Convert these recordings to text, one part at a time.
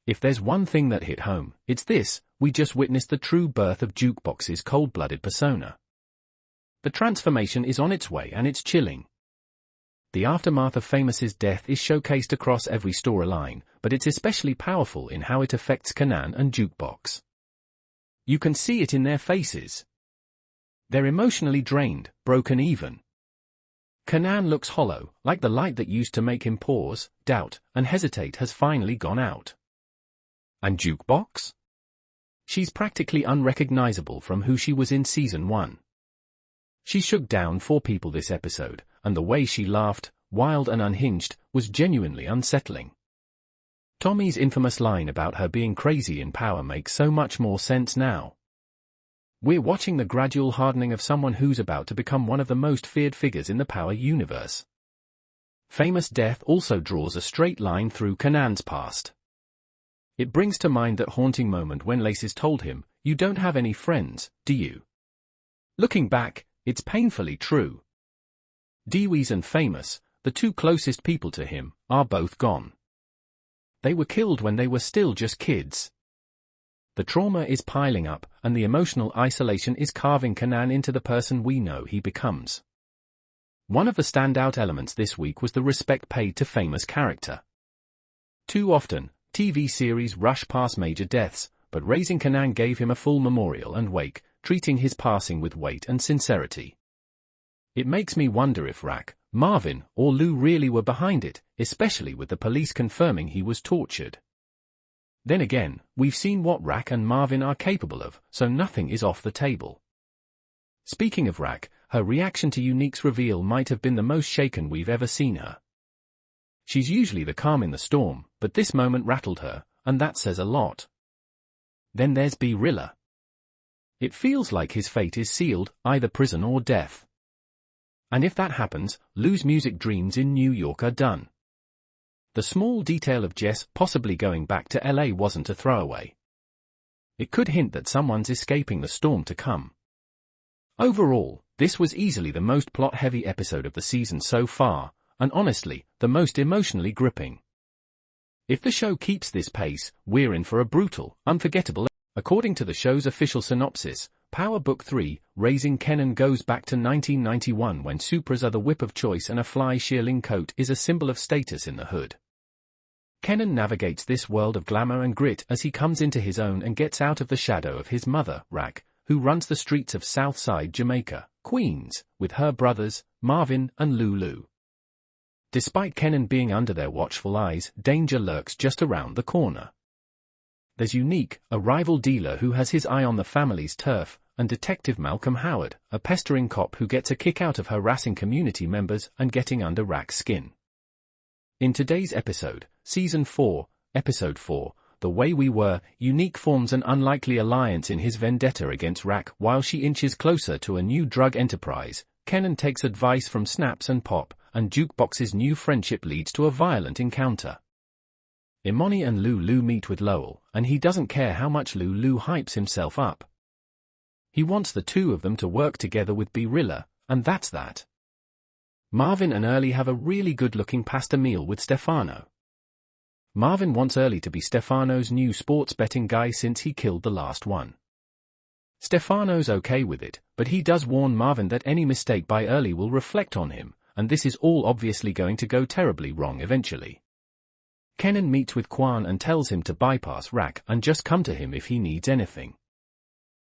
If there's one thing that hit home, it's this: we just witnessed the true birth of Jukebox's cold-blooded persona. The transformation is on its way and it's chilling. The aftermath of Famous's death is showcased across every storyline, but it's especially powerful in how it affects Kanan and Jukebox. You can see it in their faces. They're emotionally drained, broken even. Kenan looks hollow, like the light that used to make him pause, doubt, and hesitate has finally gone out. And Jukebox? She's practically unrecognizable from who she was in Season 1. She shook down 4 people this episode, and the way she laughed, wild and unhinged, was genuinely unsettling. Tommy's infamous line about her being crazy in power makes so much more sense now. We're watching the gradual hardening of someone who's about to become one of the most feared figures in the Power universe. Famous death also draws a straight line through Kanan's past. It brings to mind that haunting moment when Laces told him, "You don't have any friends, do you?" Looking back, it's painfully true. Dewees and Famous, the 2 closest people to him, are both gone. They were killed when they were still just kids. The trauma is piling up, and the emotional isolation is carving Kenan into the person we know he becomes. One of the standout elements this week was the respect paid to Famous' character. Too often, TV series rush past major deaths, but Raising Kanan gave him a full memorial and wake, treating his passing with weight and sincerity. It makes me wonder if Rak, Marvin, or Lou really were behind it, especially with the police confirming he was tortured. Then again, we've seen what Rak and Marvin are capable of, so nothing is off the table. Speaking of Rak, her reaction to Unique's reveal might have been the most shaken we've ever seen her. She's usually the calm in the storm, but this moment rattled her, and that says a lot. Then there's Rilla. It feels like his fate is sealed, either prison or death. And if that happens, Lou's music dreams in New York are done. The small detail of Jess possibly going back to LA wasn't a throwaway. It could hint that someone's escaping the storm to come. Overall, this was easily the most plot-heavy episode of the season so far, and honestly, the most emotionally gripping. If the show keeps this pace, we're in for a brutal, unforgettable. According to the show's official synopsis, Power Book 3, Raising Kenan goes back to 1991 when Supras are the whip of choice and a fly shearling coat is a symbol of status in the hood. Kenan navigates this world of glamour and grit as he comes into his own and gets out of the shadow of his mother, Rak, who runs the streets of Southside, Jamaica, Queens, with her brothers, Marvin and Lulu. Despite Kenan being under their watchful eyes, danger lurks just around the corner. There's Unique, a rival dealer who has his eye on the family's turf, and Detective Malcolm Howard, a pestering cop who gets a kick out of harassing community members and getting under Rak's skin. In today's episode, Season 4, Episode 4, The Way We Were, Unique forms an unlikely alliance in his vendetta against Rak. While she inches closer to a new drug enterprise, Kenan takes advice from Snaps and Pop, and Jukebox's new friendship leads to a violent encounter. Imani and Lulu meet with Lowell, and he doesn't care how much Lulu hypes himself up. He wants the 2 of them to work together with Rilla, and that's that. Marvin and Early have a really good-looking pasta meal with Stefano. Marvin wants Early to be Stefano's new sports betting guy since he killed the last one. Stefano's okay with it, but he does warn Marvin that any mistake by Early will reflect on him, and this is all obviously going to go terribly wrong eventually. Kenan meets with Quan and tells him to bypass Rak and just come to him if he needs anything.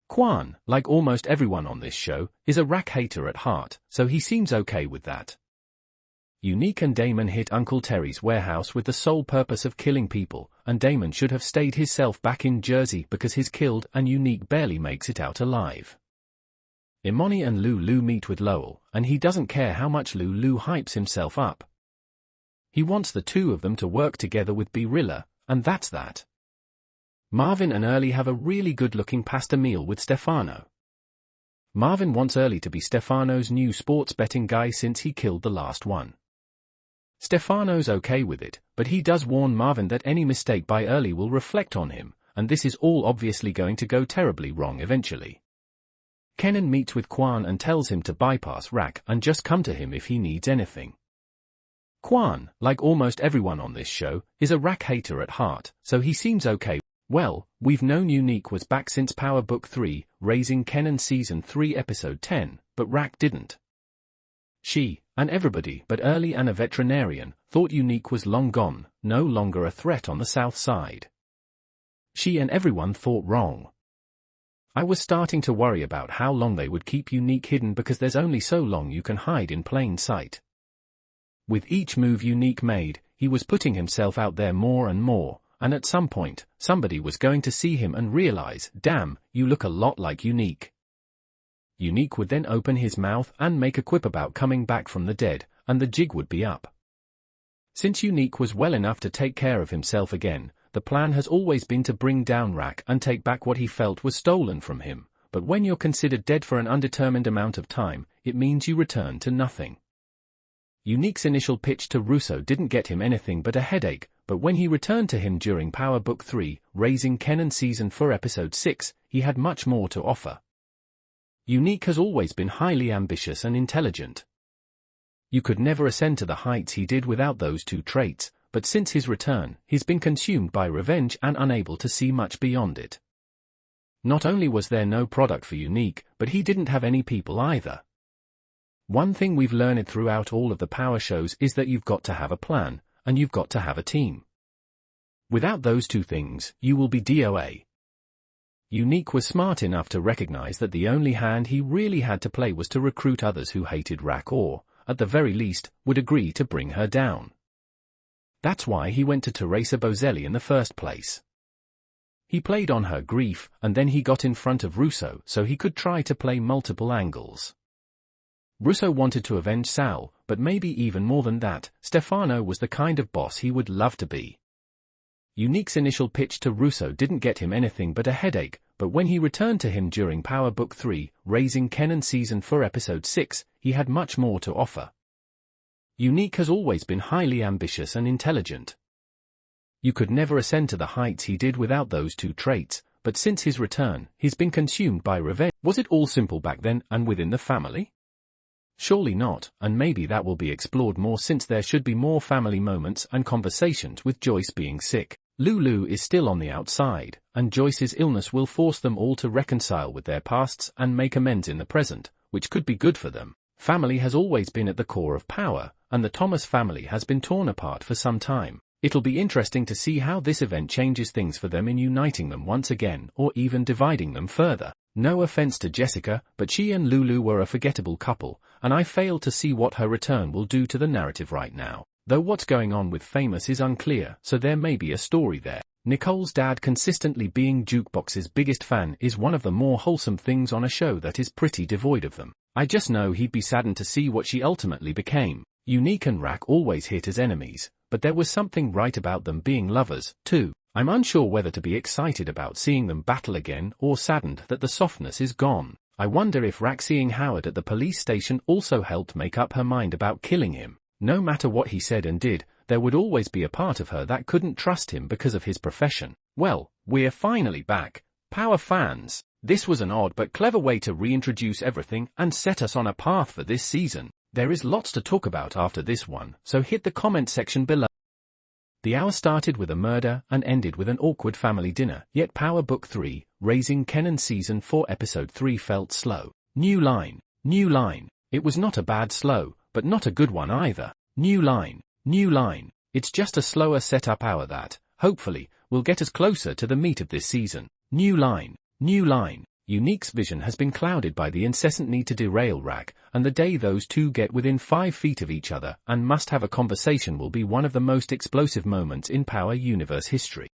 Quan, like almost everyone on this show, is a Rak hater at heart, so he seems okay with that. Unique and Damon hit Uncle Terry's warehouse with the sole purpose of killing people, and Damon should have stayed himself back in Jersey because he's killed and Unique barely makes it out alive. Imani and Lulu meet with Lowell, and he doesn't care how much Lulu hypes himself up. He wants the 2 of them to work together with Rilla, and that's that. Marvin and Early have a really good-looking pasta meal with Stefano. Marvin wants Early to be Stefano's new sports betting guy since he killed the last one. Stefano's okay with it, but he does warn Marvin that any mistake by Early will reflect on him, and this is all obviously going to go terribly wrong eventually. Kenan meets with Quan and tells him to bypass Rak and just come to him if he needs anything. Quan, like almost everyone on this show, is a Rak hater at heart, so he seems okay. Well, we've known Unique was back since Power Book 3, Raising Kenan Season 3 Episode 10, but Rak didn't. She, and everybody but Early and a veterinarian, thought Unique was long gone, no longer a threat on the Southside. She and everyone thought wrong. I was starting to worry about how long they would keep Unique hidden because there's only so long you can hide in plain sight. With each move Unique made, he was putting himself out there more and more, and at some point, somebody was going to see him and realize, damn, you look a lot like Unique. Unique would then open his mouth and make a quip about coming back from the dead, and the jig would be up. Since Unique was well enough to take care of himself again, the plan has always been to bring down Rak and take back what he felt was stolen from him, but when you're considered dead for an undetermined amount of time, it means you return to nothing. Unique's initial pitch to Russo didn't get him anything but a headache, but when he returned to him during Power Book 3, Raising Kenan Season 4 Episode 6, he had much more to offer. Unique has always been highly ambitious and intelligent. You could never ascend to the heights he did without those two traits, but since his return, he's been consumed by revenge and unable to see much beyond it. Not only was there no product for Unique, but he didn't have any people either. One thing we've learned throughout all of the power shows is that you've got to have a plan, and you've got to have a team. Without those two things, you will be DOA. Unique was smart enough to recognize that the only hand he really had to play was to recruit others who hated Rak or, at the very least, would agree to bring her down. That's why he went to Teresa Bozelli in the first place. He played on her grief, and then he got in front of Russo so he could try to play multiple angles. Russo wanted to avenge Sal, but maybe even more than that, Stefano was the kind of boss he would love to be. Unique's initial pitch to Russo didn't get him anything but a headache, but when he returned to him during Power Book 3, Raising Kenan Season 4 Episode 6, he had much more to offer. Unique has always been highly ambitious and intelligent. You could never ascend to the heights he did without those two traits, but since his return, he's been consumed by revenge. Was it all simple back then and within the family? Surely not, and maybe that will be explored more since there should be more family moments and conversations with Joyce being sick. Lulu is still on the outside, and Joyce's illness will force them all to reconcile with their pasts and make amends in the present, which could be good for them. Family has always been at the core of power, and the Thomas family has been torn apart for some time. It'll be interesting to see how this event changes things for them in uniting them once again or even dividing them further. No offense to Jessica, but she and Lulu were a forgettable couple, and I fail to see what her return will do to the narrative right now. Though what's going on with Famous is unclear, so there may be a story there. Nicole's dad consistently being Jukebox's biggest fan is one of the more wholesome things on a show that is pretty devoid of them. I just know he'd be saddened to see what she ultimately became. Unique and Rak always hit as enemies, but there was something right about them being lovers, too. I'm unsure whether to be excited about seeing them battle again or saddened that the softness is gone. I wonder if Rak seeing Howard at the police station also helped make up her mind about killing him. No matter what he said and did, there would always be a part of her that couldn't trust him because of his profession. Well, we're finally back. Power fans, this was an odd but clever way to reintroduce everything and set us on a path for this season. There is lots to talk about after this one, so hit the comment section below. The hour started with a murder and ended with an awkward family dinner, yet Power Book 3, Raising Kenan Season 4 Episode 3 felt slow. New line. It was not a bad slow, but not a good one either. New line. It's just a slower setup hour that, hopefully, will get us closer to the meat of this season. New line. Unique's vision has been clouded by the incessant need to derail Rak, and the day those two get within 5 feet of each other and must have a conversation will be one of the most explosive moments in Power Universe history.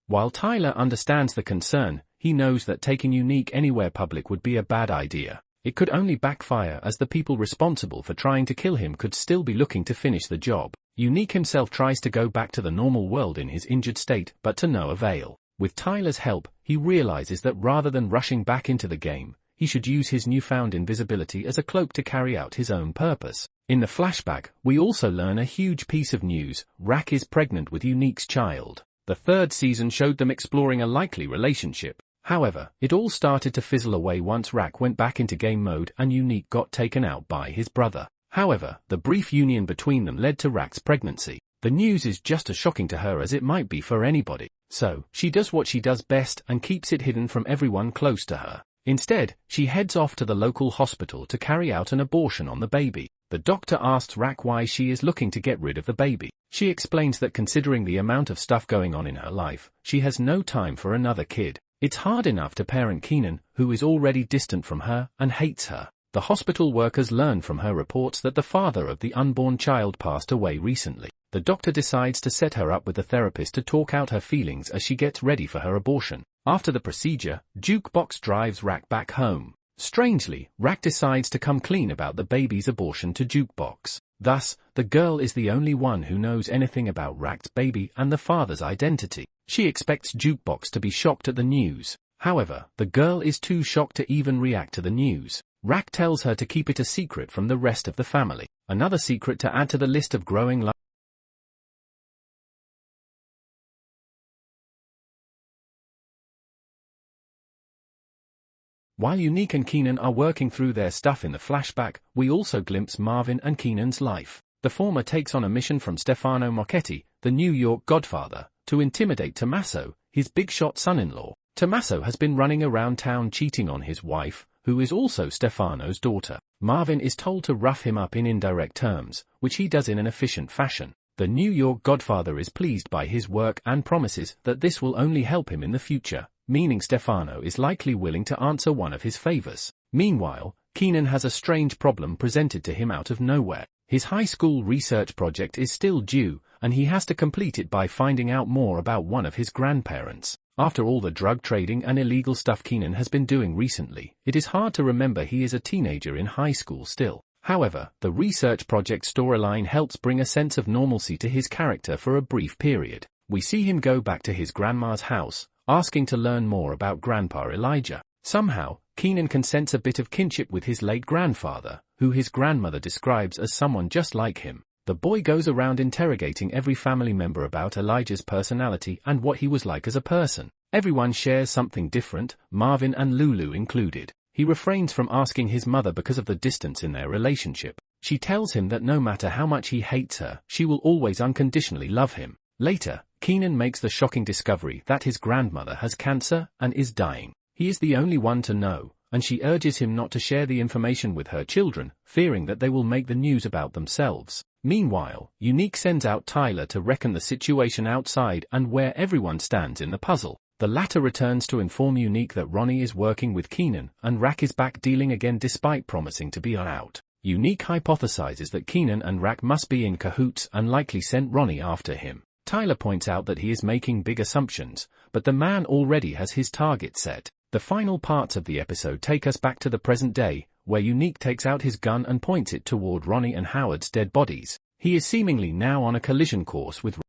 While Tyler understands the concern, he knows that taking Unique anywhere public would be a bad idea. It could only backfire as the people responsible for trying to kill him could still be looking to finish the job. Unique himself tries to go back to the normal world in his injured state, but to no avail. With Tyler's help, he realizes that rather than rushing back into the game, he should use his newfound invisibility as a cloak to carry out his own purpose. In the flashback, we also learn a huge piece of news: Rak is pregnant with Unique's child. The third season showed them exploring a likely relationship. However, it all started to fizzle away once Rak went back into game mode and Unique got taken out by his brother. However, the brief union between them led to Rack's pregnancy. The news is just as shocking to her as it might be for anybody. So, she does what she does best and keeps it hidden from everyone close to her. Instead, she heads off to the local hospital to carry out an abortion on the baby. The doctor asks Rack why she is looking to get rid of the baby. She explains that considering the amount of stuff going on in her life, she has no time for another kid. It's hard enough to parent Kenan, who is already distant from her and hates her. The hospital workers learn from her reports that the father of the unborn child passed away recently. The doctor decides to set her up with a therapist to talk out her feelings as she gets ready for her abortion. After the procedure, Jukebox drives Rack back home. Strangely, Rack decides to come clean about the baby's abortion to Jukebox. Thus, the girl is the only one who knows anything about Rack's baby and the father's identity. She expects Jukebox to be shocked at the news. However, the girl is too shocked to even react to the news. Rack tells her to keep it a secret from the rest of the family. Another secret to add to the list of growing life. While Unique and Kenan are working through their stuff in the flashback, we also glimpse Marvin and Kenan's life. The former takes on a mission from Stefano Marchetti, the New York godfather, to intimidate Tommaso, his big-shot son-in-law. Tommaso has been running around town cheating on his wife, who is also Stefano's daughter. Marvin is told to rough him up in indirect terms, which he does in an efficient fashion. The New York godfather is pleased by his work and promises that this will only help him in the future, meaning Stefano is likely willing to answer one of his favors. Meanwhile, Kenan has a strange problem presented to him out of nowhere. His high school research project is still due, and he has to complete it by finding out more about one of his grandparents. After all the drug trading and illegal stuff Kenan has been doing recently, it is hard to remember he is a teenager in high school still. However, the research project storyline helps bring a sense of normalcy to his character for a brief period. We see him go back to his grandma's house, asking to learn more about Grandpa Elijah. Somehow, Kenan can sense a bit of kinship with his late grandfather, who his grandmother describes as someone just like him. The boy goes around interrogating every family member about Elijah's personality and what he was like as a person. Everyone shares something different, Marvin and Lulu included. He refrains from asking his mother because of the distance in their relationship. She tells him that no matter how much he hates her, she will always unconditionally love him. Later, Kenan makes the shocking discovery that his grandmother has cancer and is dying. He is the only one to know, and she urges him not to share the information with her children, fearing that they will make the news about themselves. Meanwhile, Unique sends out Tyler to reckon the situation outside and where everyone stands in the puzzle. The latter returns to inform Unique that Ronnie is working with Kenan and Rack is back dealing again despite promising to be out. Unique hypothesizes that Kenan and Rack must be in cahoots and likely sent Ronnie after him. Tyler points out that he is making big assumptions, but the man already has his target set. The final parts of the episode take us back to the present day, where Unique takes out his gun and points it toward Ronnie and Howard's dead bodies. He is seemingly now on a collision course with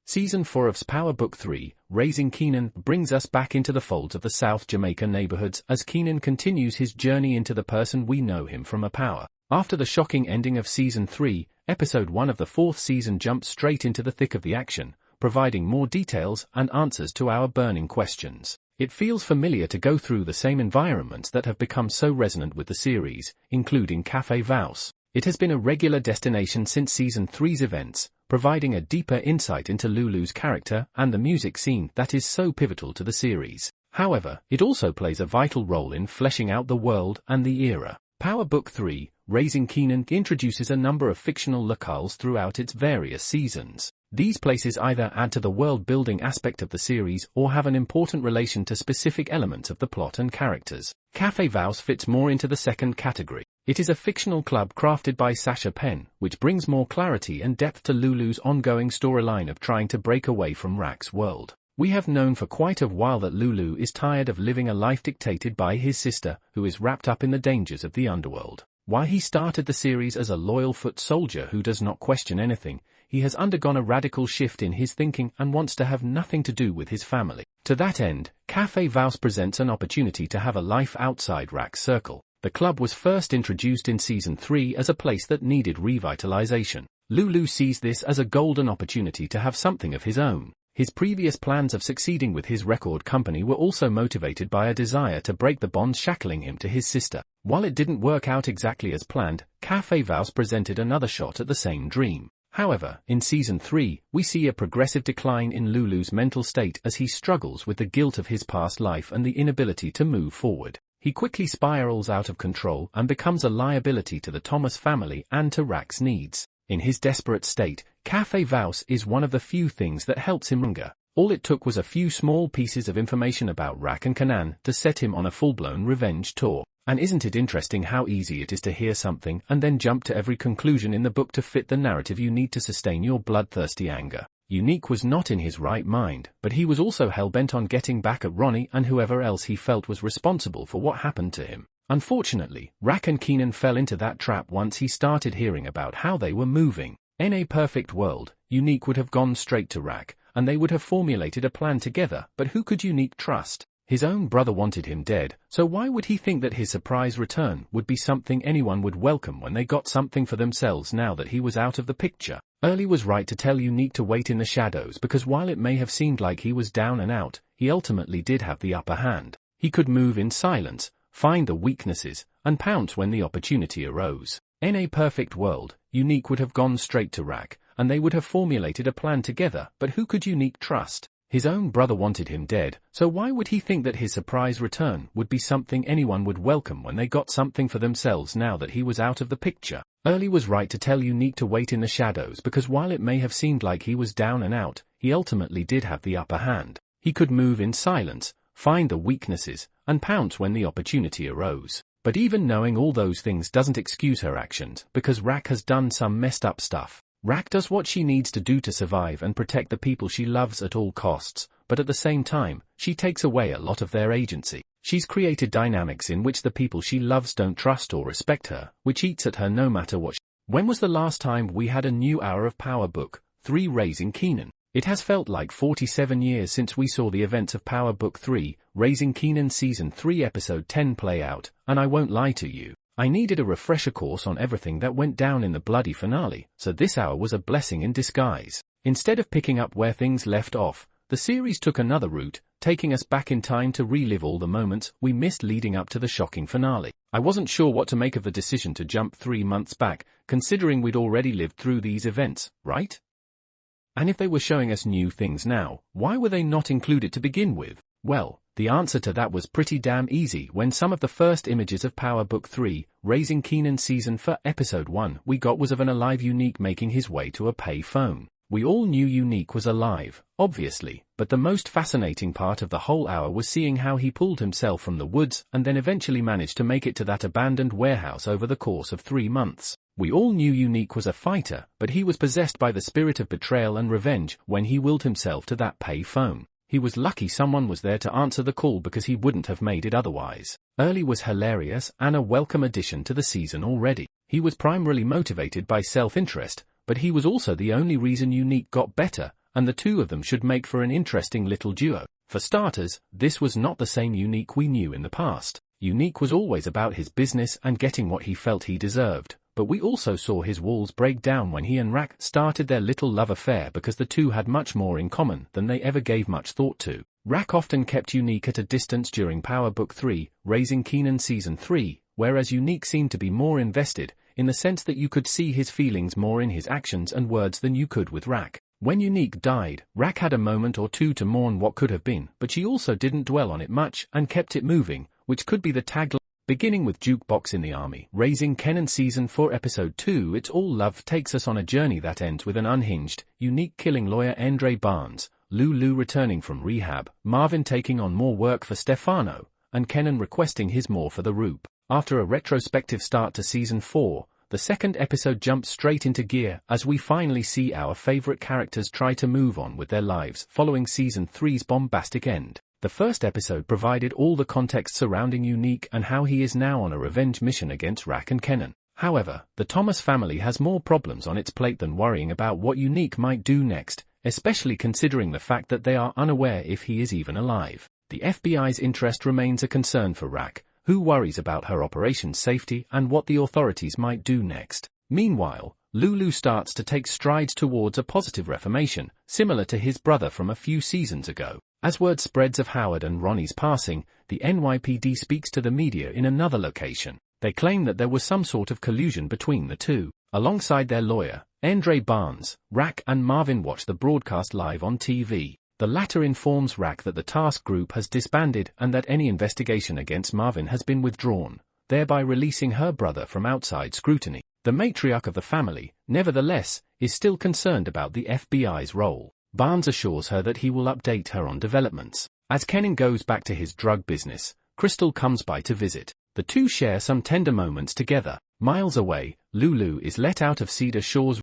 Season 4 of Power Book 3, Raising Kenan, brings us back into the folds of the South Jamaica neighborhoods as Kenan continues his journey into the person we know him from. Power. After the shocking ending of Season 3, Episode 1 of the 4th season jumps straight into the thick of the action, providing more details and answers to our burning questions. It feels familiar to go through the same environments that have become so resonant with the series, including Café Vause. It has been a regular destination since Season 3's events, providing a deeper insight into Lulu's character and the music scene that is so pivotal to the series. However, it also plays a vital role in fleshing out the world and the era. Power Book 3, Raising Kenan, introduces a number of fictional locales throughout its various seasons. These places either add to the world-building aspect of the series or have an important relation to specific elements of the plot and characters. Café Vause fits more into the second category. It is a fictional club crafted by Sasha Penn, which brings more clarity and depth to Lulu's ongoing storyline of trying to break away from Rack's world. We have known for quite a while that Lulu is tired of living a life dictated by his sister, who is wrapped up in the dangers of the underworld. While he started the series as a loyal foot soldier who does not question anything, he has undergone a radical shift in his thinking and wants to have nothing to do with his family. To that end, Café Vause presents an opportunity to have a life outside Rack's circle. The club was first introduced in Season 3 as a place that needed revitalization. Lulu sees this as a golden opportunity to have something of his own. His previous plans of succeeding with his record company were also motivated by a desire to break the bonds shackling him to his sister. While it didn't work out exactly as planned, Cafe Vause presented another shot at the same dream. However, in Season 3, we see a progressive decline in Lulu's mental state as he struggles with the guilt of his past life and the inability to move forward. He quickly spirals out of control and becomes a liability to the Thomas family and to Rack's needs. In his desperate state, Cafe Vause is one of the few things that helps him hunger. All it took was a few small pieces of information about Rack and Kanan to set him on a full-blown revenge tour. And isn't it interesting how easy it is to hear something and then jump to every conclusion in the book to fit the narrative you need to sustain your bloodthirsty anger? Unique was not in his right mind, but he was also hell-bent on getting back at Ronnie and whoever else he felt was responsible for what happened to him. Unfortunately, Rack and Kenan fell into that trap once he started hearing about how they were moving. In a perfect world, Unique would have gone straight to Rack, and they would have formulated a plan together, but who could Unique trust? His own brother wanted him dead, so why would he think that his surprise return would be something anyone would welcome when they got something for themselves now that he was out of the picture? Early was right to tell Unique to wait in the shadows because while it may have seemed like he was down and out, he ultimately did have the upper hand. He could move in silence, find the weaknesses, and pounce when the opportunity arose. In a perfect world, Unique would have gone straight to Rack, and they would have formulated a plan together, but who could Unique trust? His own brother wanted him dead, so why would he think that his surprise return would be something anyone would welcome when they got something for themselves now that he was out of the picture? Early was right to tell Unique to wait in the shadows because while it may have seemed like he was down and out, he ultimately did have the upper hand. He could move in silence, find the weaknesses, and pounce when the opportunity arose. But even knowing all those things doesn't excuse her actions because Rack has done some messed up stuff. Rack does what she needs to do to survive and protect the people she loves at all costs, but at the same time, she takes away a lot of their agency. She's created dynamics in which the people she loves don't trust or respect her, which eats at her no matter what. When was the last time we had a new hour of Power Book 3 Raising Kenan? It has felt like 47 years since we saw the events of Power Book 3, Raising Kenan Season 3 Episode 10 play out, and I won't lie to you. I needed a refresher course on everything that went down in the bloody finale, so this hour was a blessing in disguise. Instead of picking up where things left off, the series took another route, taking us back in time to relive all the moments we missed leading up to the shocking finale. I wasn't sure what to make of the decision to jump 3 months back, considering we'd already lived through these events, right? And if they were showing us new things now, why were they not included to begin with? Well, the answer to that was pretty damn easy when some of the first images of Power Book 3, Raising Kenan Season 4 Episode 1 we got was of an alive Unique making his way to a pay phone. We all knew Unique was alive, obviously, but the most fascinating part of the whole hour was seeing how he pulled himself from the woods and then eventually managed to make it to that abandoned warehouse over the course of 3 months. We all knew Unique was a fighter, but he was possessed by the spirit of betrayal and revenge when he willed himself to that pay phone. He was lucky someone was there to answer the call because he wouldn't have made it otherwise. Early was hilarious and a welcome addition to the season already. He was primarily motivated by self-interest, but he was also the only reason Unique got better, and the two of them should make for an interesting little duo. For starters, this was not the same Unique we knew in the past. Unique was always about his business and getting what he felt he deserved, but we also saw his walls break down when he and Rack started their little love affair because the two had much more in common than they ever gave much thought to. Rack often kept Unique at a distance during Power Book 3, Raising Kenan Season 3, whereas Unique seemed to be more invested, in the sense that you could see his feelings more in his actions and words than you could with Rack. When Unique died, Rack had a moment or two to mourn what could have been, but she also didn't dwell on it much and kept it moving, which could be the tagline. Beginning with Jukebox in the army, Raising Kenan Season 4 Episode 2 It's All Love takes us on a journey that ends with an unhinged, Unique killing lawyer Andre Barnes, Lulu returning from rehab, Marvin taking on more work for Stefano, and Kenan requesting his more for the Roop. After a retrospective start to Season 4, the second episode jumps straight into gear as we finally see our favorite characters try to move on with their lives following Season 3's bombastic end. The first episode provided all the context surrounding Unique and how he is now on a revenge mission against Rack and Kenan. However, the Thomas family has more problems on its plate than worrying about what Unique might do next, especially considering the fact that they are unaware if he is even alive. The FBI's interest remains a concern for Rack, who worries about her operation's safety and what the authorities might do next. Meanwhile, Lulu starts to take strides towards a positive reformation, similar to his brother from a few seasons ago. As word spreads of Howard and Ronnie's passing, the NYPD speaks to the media in another location. They claim that there was some sort of collusion between the two. Alongside their lawyer, Andre Barnes, Rack and Marvin watch the broadcast live on TV. The latter informs Rack that the task group has disbanded and that any investigation against Marvin has been withdrawn, thereby releasing her brother from outside scrutiny. The matriarch of the family, nevertheless, is still concerned about the FBI's role. Barnes assures her that he will update her on developments. As Kenan goes back to his drug business, Crystal comes by to visit. The two share some tender moments together. Miles away, Lulu is let out of Cedar Shores